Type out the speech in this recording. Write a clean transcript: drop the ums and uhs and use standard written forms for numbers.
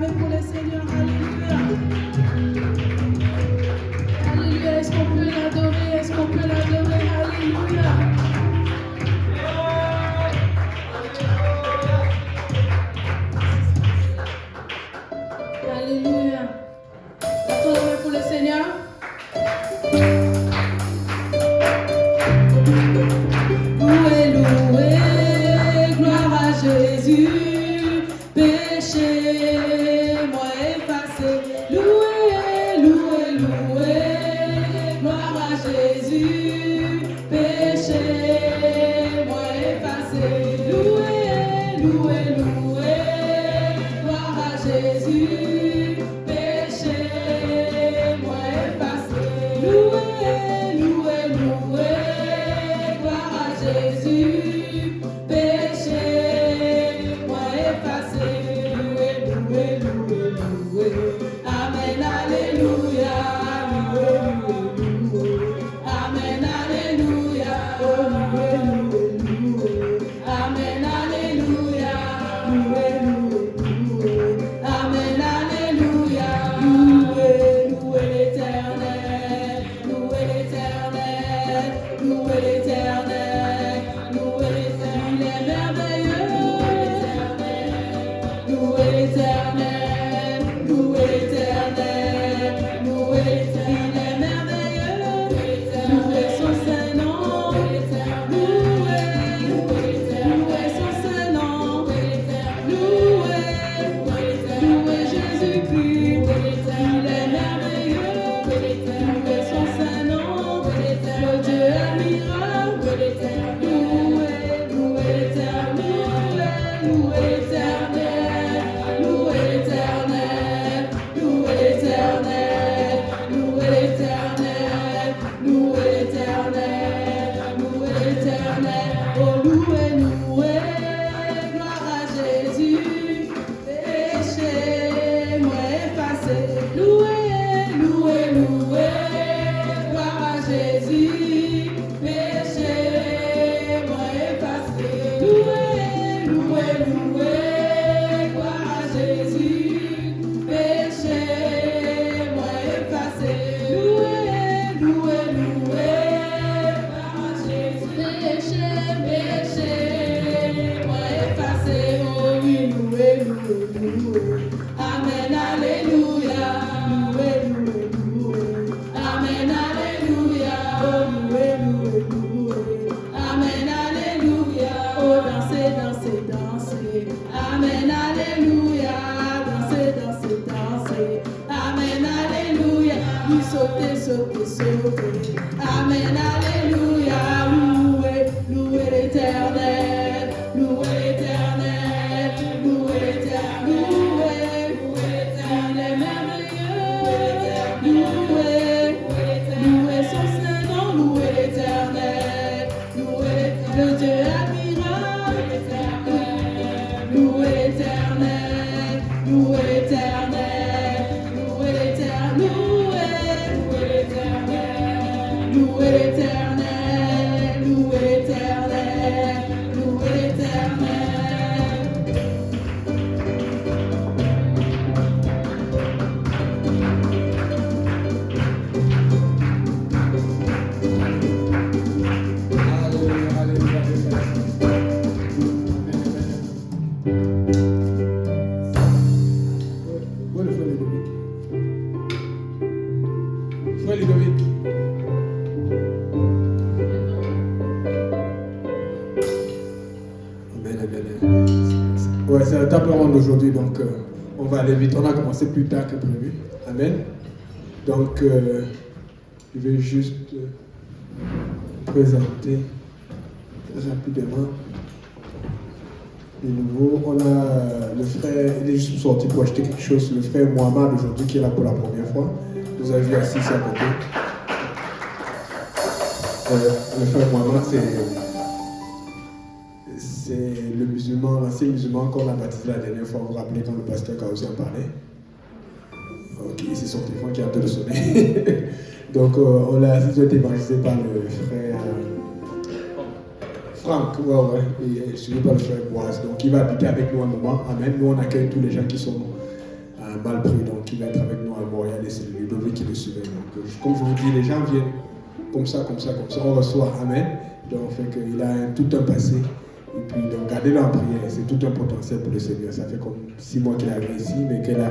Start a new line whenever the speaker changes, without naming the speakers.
acclamer pour le Seigneur. Alléluia. Alléluia. Est-ce qu'on peut l'adorer? Est-ce qu'on peut l'adorer? Alléluia. Alléluia. Acclamez pour le Seigneur. Louez, louez, gloire à Jésus. Péché, moi effacé. Louez, louez, louez, gloire à Jésus. Péché, moi effacé. Louez, louez, louez, gloire à Jésus. Péché, moi effacé. Louez, louez, louez, gloire à Jésus. Péché, moi effacé. Louez, louez, louez, louez. Amen, alléluia. Louez, louez, louez. Amen, alléluia. Oh, louez, louez, louez. Amen, alléluia. Louez, louez, louez. Amen, alléluia. Louez, louez l'Éternel. Louez l'Éternel. Louez l'Éternel. Louez l'Éternel. Il est merveilleux. Louez l'Éternel. Louez l'Éternel. Louez l'Éternel. Il est merveilleux. Louez son Saint-Nom. Louez, louez son Saint-Nom. Louez Jésus-Christ. Il est merveilleux. Louez son Saint-Nom. Le Dieu admirable. Louez, louez l'Éternel. Louez l'Éternel. Louez l'Éternel. Louez l'Éternel. Louez l'Éternel. Louez l'Éternel. Louez l'Éternel. Oh, louez, louez, gloire à Jésus. Péché, moi effacé. Louez, louez, louez, gloire à Jésus. Péché, moi effacé. Louez, louez, louez, gloire à Jésus. Péché, moi effacé. Louez, louez, louez, gloire à Jésus. Péché, péché, moi effacé. Oh oui, louez, louez, louez. Amen, alléluia. Louez, louez, louez. Amen, alléluia. Oh, louez, louez, louez. Amen, alléluia. Oh, dansez, dansez, dansez. Amen, alléluia. Dansez, dansez, dansez. Amen, alléluia. Oui, sautez, sautez, sautez. Amen, alléluia. Louez, louez l'Éternel. Louez l'Éternel. Louez l'Éternel. Louez, louez l'Éternel. Il est merveilleux. Louez, louez son Saint-Nom. Louez l'Éternel. Louez le Dieu admirable. Louez l'Éternel. Louez l'Éternel. Louez l'Éternel. Louez l'Éternel. Louez l'Éternel. Louez l'Éternel. Louez l'Éternel.
Alléluia, alléluia, alléluia. Où est le frère Ludovic? Frère Ludovic. Amen, amen. Ouais, c'est un table ronde aujourd'hui, donc on va aller vite. On a commencé plus tard que prévu. Amen. Donc, je vais juste présenter rapidement de nouveau. On a le frère, il est juste sorti pour acheter quelque chose, le frère Mohamed aujourd'hui qui est là pour la première fois. Vous avez vu assis à côté. Le frère Mohamed, c'est le musulman, l'ancien musulman qu'on a baptisé la dernière fois. Vous vous rappelez quand le pasteur Kaouzi en parlait? Ok, c'est son téléphone qui est en train de sonner. Donc, on l'a été évangélisé par le frère Franck, et suivi par le frère Boaz. Donc, il va habiter avec nous un moment. Amen. Nous, on accueille tous les gens qui sont a mal pris, donc il va être avec nous à Montréal et c'est Ludovic qui le suivait. Donc, comme je vous dis, les gens viennent comme ça, on reçoit, amen. Donc fait qu'il a tout un passé. Et puis donc gardez-le en prière, c'est tout un potentiel pour le Seigneur. Ça fait comme 6 mois qu'il est arrivé ici, mais qu'il a